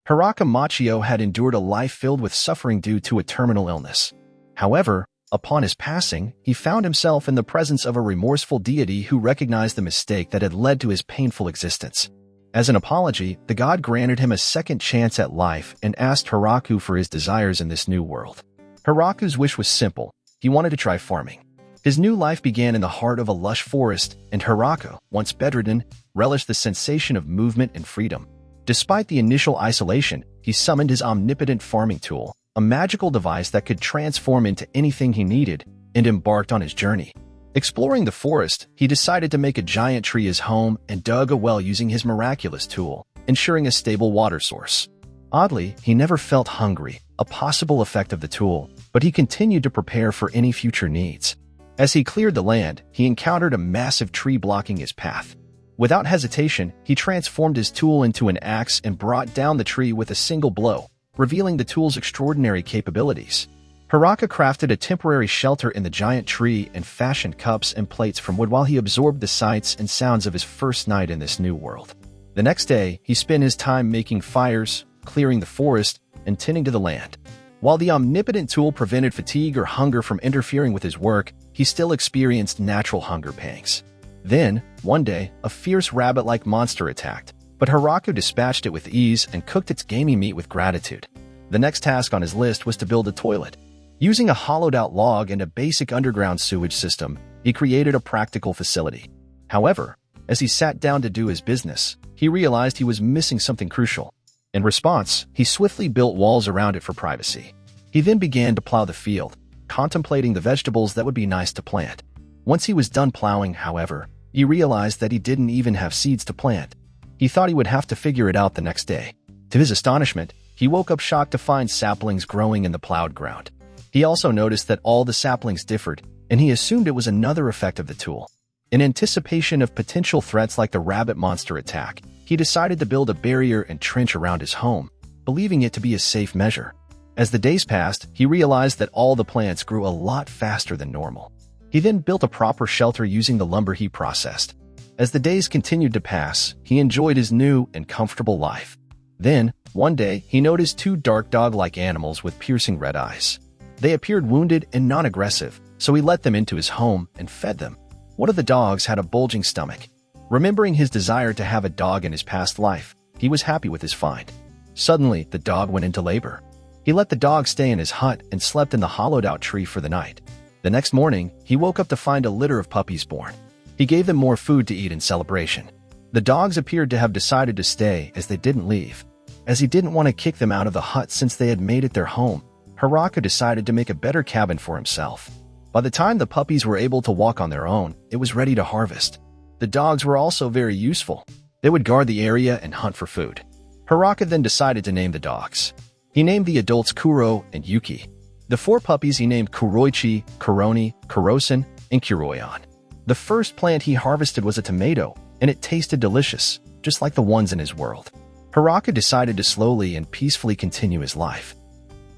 Hiraku Machio had endured a life filled with suffering due to a terminal illness. However, upon his passing, he found himself in the presence of a remorseful deity who recognized the mistake that had led to his painful existence. As an apology, the god granted him a second chance at life and asked Hiraku for his desires in this new world. Hiraku's wish was simple. He wanted to try farming. His new life began in the heart of a lush forest, and Hiraku, once bedridden, relished the sensation of movement and freedom. Despite the initial isolation, he summoned his omnipotent farming tool, a magical device that could transform into anything he needed, and embarked on his journey. Exploring the forest, he decided to make a giant tree his home and dug a well using his miraculous tool, ensuring a stable water source. Oddly, he never felt hungry, a possible effect of the tool, but he continued to prepare for any future needs. As he cleared the land, he encountered a massive tree blocking his path. Without hesitation, he transformed his tool into an axe and brought down the tree with a single blow, revealing the tool's extraordinary capabilities. Hiraku crafted a temporary shelter in the giant tree and fashioned cups and plates from wood while he absorbed the sights and sounds of his first night in this new world. The next day, he spent his time making fires, clearing the forest, and tending to the land. While the omnipotent tool prevented fatigue or hunger from interfering with his work, he still experienced natural hunger pangs. Then, one day, a fierce rabbit-like monster attacked, but Hiraku dispatched it with ease and cooked its gamey meat with gratitude. The next task on his list was to build a toilet. Using a hollowed-out log and a basic underground sewage system, he created a practical facility. However, as he sat down to do his business, he realized he was missing something crucial. In response, he swiftly built walls around it for privacy. He then began to plow the field, contemplating the vegetables that would be nice to plant. Once he was done plowing, however, he realized that he didn't even have seeds to plant. He thought he would have to figure it out the next day. To his astonishment, he woke up shocked to find saplings growing in the plowed ground. He also noticed that all the saplings differed, and he assumed it was another effect of the tool. In anticipation of potential threats like the rabbit monster attack, he decided to build a barrier and trench around his home, believing it to be a safe measure. As the days passed, he realized that all the plants grew a lot faster than normal. He then built a proper shelter using the lumber he processed. As the days continued to pass, he enjoyed his new and comfortable life. Then, one day, he noticed two dark dog-like animals with piercing red eyes. They appeared wounded and non-aggressive, so he let them into his home and fed them. One of the dogs had a bulging stomach. Remembering his desire to have a dog in his past life, he was happy with his find. Suddenly, the dog went into labor. He let the dog stay in his hut and slept in the hollowed-out tree for the night. The next morning, he woke up to find a litter of puppies born. He gave them more food to eat in celebration. The dogs appeared to have decided to stay as they didn't leave. As he didn't want to kick them out of the hut since they had made it their home, Hiraku decided to make a better cabin for himself. By the time the puppies were able to walk on their own, it was ready to harvest. The dogs were also very useful. They would guard the area and hunt for food. Hiraku then decided to name the dogs. He named the adults Kuro and Yuki. The four puppies he named Kuroichi, Kuroni, Kurosen, and Kuroyan. The first plant he harvested was a tomato, and it tasted delicious, just like the ones in his world. Hiraku decided to slowly and peacefully continue his life.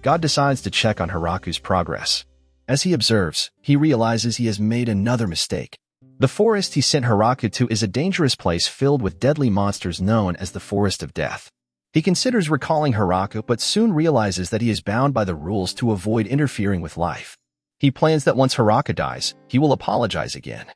God decides to check on Hiraku's progress. As he observes, he realizes he has made another mistake. The forest he sent Hiraku to is a dangerous place filled with deadly monsters known as the Forest of Death. He considers recalling Hiraku but soon realizes that he is bound by the rules to avoid interfering with life. He plans that once Hiraku dies, he will apologize again.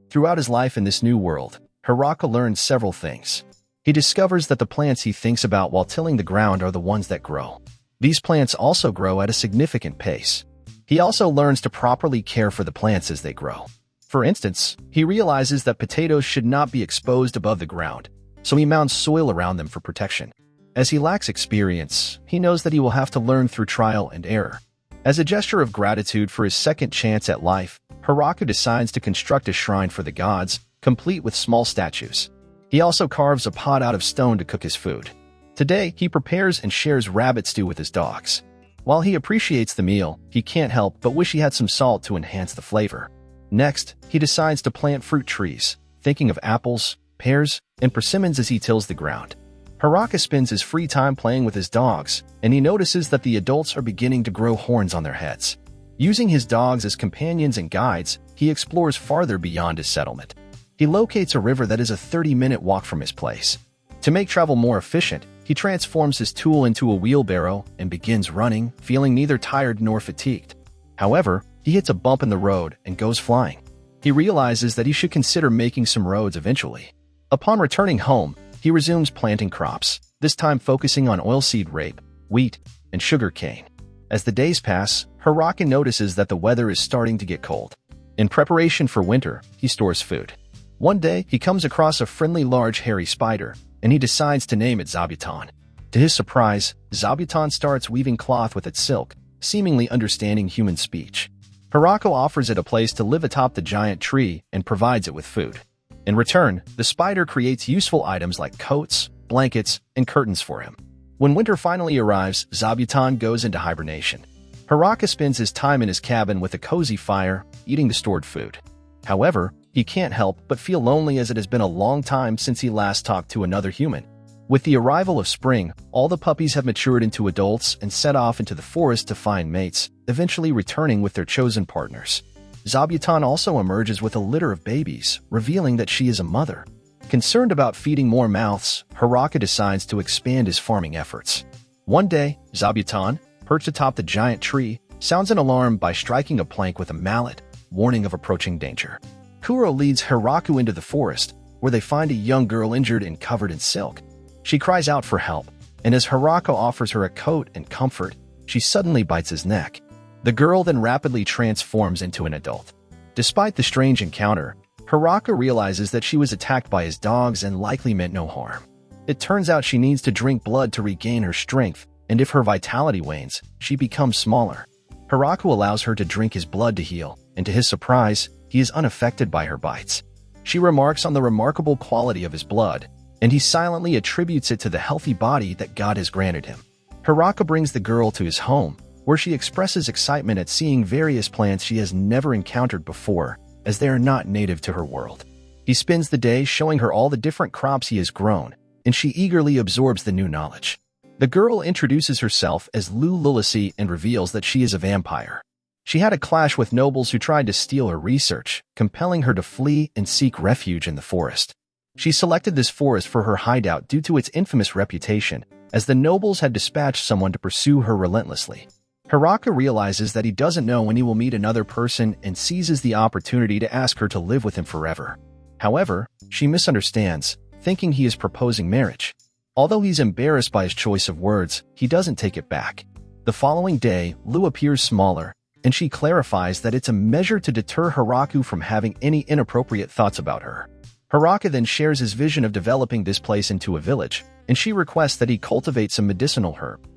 Throughout his life in this new world, Hiraku learns several things. He discovers that the plants he thinks about while tilling the ground are the ones that grow. These plants also grow at a significant pace. He also learns to properly care for the plants as they grow. For instance, he realizes that potatoes should not be exposed above the ground, so he mounds soil around them for protection. As he lacks experience, he knows that he will have to learn through trial and error. As a gesture of gratitude for his second chance at life, Hiraku decides to construct a shrine for the gods, complete with small statues. He also carves a pot out of stone to cook his food. Today, he prepares and shares rabbit stew with his dogs. While he appreciates the meal, he can't help but wish he had some salt to enhance the flavor. Next, he decides to plant fruit trees, thinking of apples, pears, and persimmons as he tills the ground. Hiraku spends his free time playing with his dogs, and he notices that the adults are beginning to grow horns on their heads. Using his dogs as companions and guides, he explores farther beyond his settlement. He locates a river that is a 30-minute walk from his place. To make travel more efficient, He transforms his tool into a wheelbarrow and begins running, feeling neither tired nor fatigued. However, he hits a bump in the road and goes flying. He realizes that he should consider making some roads eventually. Upon returning home, he resumes planting crops, this time focusing on oilseed rape, wheat, and sugar cane. As the days pass, Hiraku notices that the weather is starting to get cold. In preparation for winter, he stores food. One day, he comes across a friendly large hairy spider, and he decides to name it Zabuton. To his surprise, Zabuton starts weaving cloth with its silk, seemingly understanding human speech. Hiraku offers it a place to live atop the giant tree and provides it with food. In return, the spider creates useful items like coats, blankets, and curtains for him. When winter finally arrives, Zabuton goes into hibernation. Hiraku spends his time in his cabin with a cozy fire, eating the stored food. However, he can't help but feel lonely as it has been a long time since he last talked to another human. With the arrival of spring, all the puppies have matured into adults and set off into the forest to find mates, eventually returning with their chosen partners. Zabuton also emerges with a litter of babies, revealing that she is a mother. Concerned about feeding more mouths, Hiraku decides to expand his farming efforts. One day, Zabuton, perched atop the giant tree, sounds an alarm by striking a plank with a mallet, warning of approaching danger. Kuro leads Hiraku into the forest, where they find a young girl injured and covered in silk. She cries out for help, and as Hiraku offers her a coat and comfort, she suddenly bites his neck. The girl then rapidly transforms into an adult. Despite the strange encounter, Hiraku realizes that she was attacked by his dogs and likely meant no harm. It turns out she needs to drink blood to regain her strength, and if her vitality wanes, she becomes smaller. Hiraku allows her to drink his blood to heal, and to his surprise, he is unaffected by her bites. She remarks on the remarkable quality of his blood, and he silently attributes it to the healthy body that God has granted him. Hiraku brings the girl to his home, where she expresses excitement at seeing various plants she has never encountered before, as they are not native to her world. He spends the day showing her all the different crops he has grown, and she eagerly absorbs the new knowledge. The girl introduces herself as Lu Lulasi and reveals that she is a vampire. She had a clash with nobles who tried to steal her research, compelling her to flee and seek refuge in the forest. She selected this forest for her hideout due to its infamous reputation, as the nobles had dispatched someone to pursue her relentlessly. Hiraku realizes that he doesn't know when he will meet another person and seizes the opportunity to ask her to live with him forever. However, she misunderstands, thinking he is proposing marriage. Although he's embarrassed by his choice of words, he doesn't take it back. The following day, Lu appears smaller, and she clarifies that it's a measure to deter Hiraku from having any inappropriate thoughts about her. Hiraku then shares his vision of developing this place into a village, and she requests that he cultivate some medicinal herb.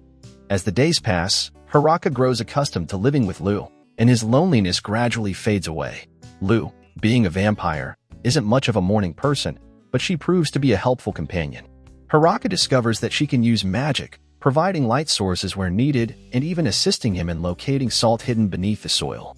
As the days pass, Hiraku grows accustomed to living with Lu, and his loneliness gradually fades away. Lu, being a vampire, isn't much of a morning person, but she proves to be a helpful companion. Hiraku discovers that she can use magic, providing light sources where needed and even assisting him in locating salt hidden beneath the soil.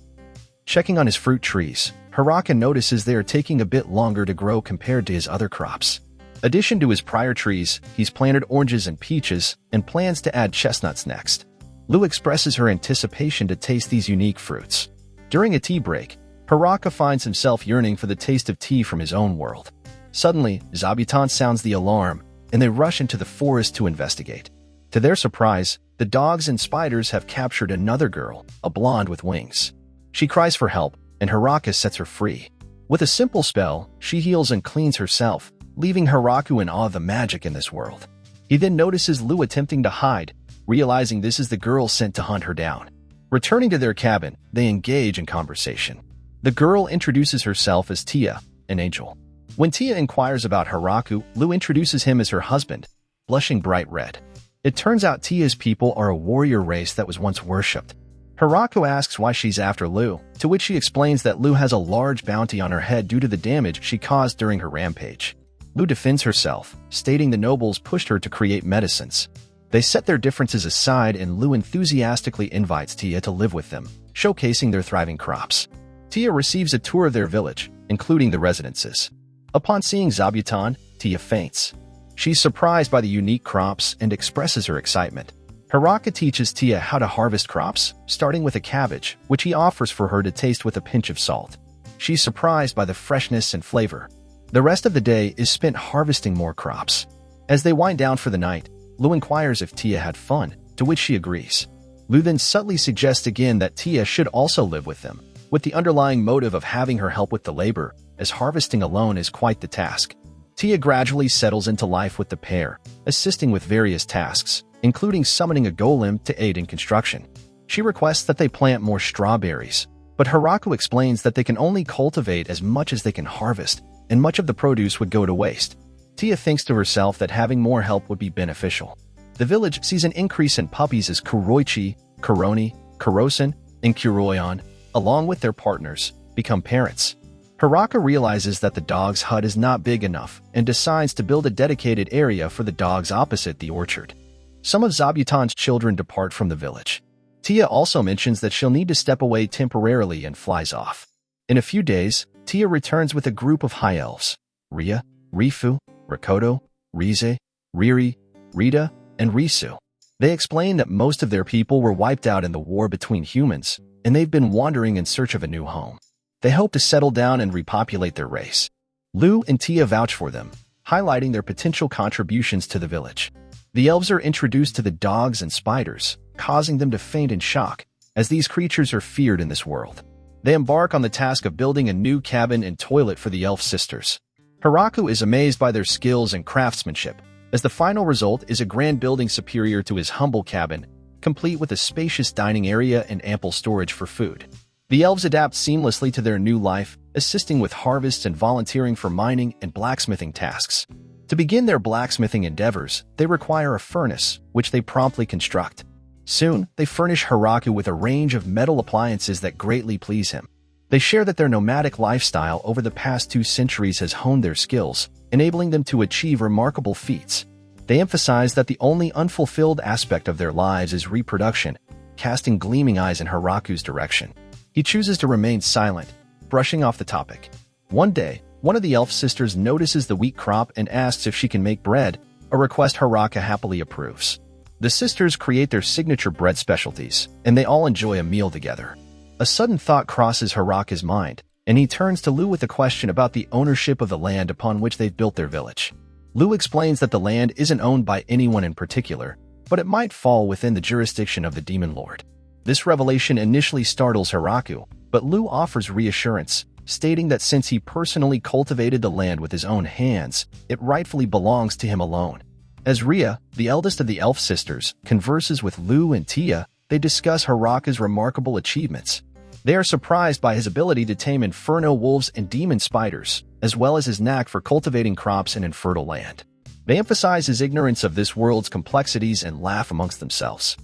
Checking on his fruit trees, Hiraku notices they are taking a bit longer to grow compared to his other crops. Addition to his prior trees, he's planted oranges and peaches and plans to add chestnuts next. Lu expresses her anticipation to taste these unique fruits. During a tea break, Hiraku finds himself yearning for the taste of tea from his own world. Suddenly, Zabuton sounds the alarm, and they rush into the forest to investigate. To their surprise, the dogs and spiders have captured another girl, a blonde with wings. She cries for help, and Hiraku sets her free. With a simple spell, she heals and cleans herself, leaving Hiraku in awe of the magic in this world. He then notices Lu attempting to hide, realizing this is the girl sent to hunt her down. Returning to their cabin, they engage in conversation. The girl introduces herself as Tia, an angel. When Tia inquires about Hiraku, Lu introduces him as her husband, blushing bright red. It turns out Tia's people are a warrior race that was once worshipped. Hiraku asks why she's after Lu, to which she explains that Lu has a large bounty on her head due to the damage she caused during her rampage. Lu defends herself, stating the nobles pushed her to create medicines. They set their differences aside and Lu enthusiastically invites Tia to live with them, showcasing their thriving crops. Tia receives a tour of their village, including the residences. Upon seeing Zabuton, Tia faints. She's surprised by the unique crops and expresses her excitement. Hiraku teaches Tia how to harvest crops, starting with a cabbage, which he offers for her to taste with a pinch of salt. She's surprised by the freshness and flavor. The rest of the day is spent harvesting more crops. As they wind down for the night, Lu inquires if Tia had fun, to which she agrees. Lu then subtly suggests again that Tia should also live with them, with the underlying motive of having her help with the labor, as harvesting alone is quite the task. Tia gradually settles into life with the pair, assisting with various tasks, including summoning a golem to aid in construction. She requests that they plant more strawberries, but Hiraku explains that they can only cultivate as much as they can harvest, and much of the produce would go to waste. Tia thinks to herself that having more help would be beneficial. The village sees an increase in puppies as Kuroichi, Kuroni, Kurosen, and Kuroyon, along with their partners, become parents. Hiraku realizes that the dog's hut is not big enough and decides to build a dedicated area for the dogs opposite the orchard. Some of Zabuton's children depart from the village. Tia also mentions that she'll need to step away temporarily and flies off. In a few days, Tia returns with a group of high elves: Ria, Rifu, Rakoto, Rize, Riri, Rita, and Risu. They explain that most of their people were wiped out in the war between humans, and they've been wandering in search of a new home. They hope to settle down and repopulate their race. Lu and Tia vouch for them, highlighting their potential contributions to the village. The elves are introduced to the dogs and spiders, causing them to faint in shock, as these creatures are feared in this world. They embark on the task of building a new cabin and toilet for the elf sisters. Hiraku is amazed by their skills and craftsmanship, as the final result is a grand building superior to his humble cabin, complete with a spacious dining area and ample storage for food. The elves adapt seamlessly to their new life, assisting with harvests and volunteering for mining and blacksmithing tasks. To begin their blacksmithing endeavors, they require a furnace, which they promptly construct. Soon, they furnish Hiraku with a range of metal appliances that greatly please him. They share that their nomadic lifestyle over the past 2 centuries has honed their skills, enabling them to achieve remarkable feats. They emphasize that the only unfulfilled aspect of their lives is reproduction, casting gleaming eyes in Hiraku's direction. He chooses to remain silent, brushing off the topic. One day, one of the elf sisters notices the wheat crop and asks if she can make bread, a request Hiraku happily approves. The sisters create their signature bread specialties, and they all enjoy a meal together. A sudden thought crosses Hiraku's mind, and he turns to Lu with a question about the ownership of the land upon which they've built their village. Lu explains that the land isn't owned by anyone in particular, but it might fall within the jurisdiction of the Demon Lord. This revelation initially startles Hiraku, but Lu offers reassurance, stating that since he personally cultivated the land with his own hands, it rightfully belongs to him alone. As Ria, the eldest of the elf sisters, converses with Lu and Tia, they discuss Hiraku's remarkable achievements. They are surprised by his ability to tame inferno wolves and demon spiders, as well as his knack for cultivating crops in infertile land. They emphasize his ignorance of this world's complexities and laugh amongst themselves.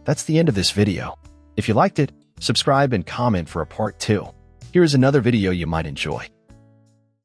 That's the end of this video. If you liked it, subscribe and comment for a part 2. Here is another video you might enjoy.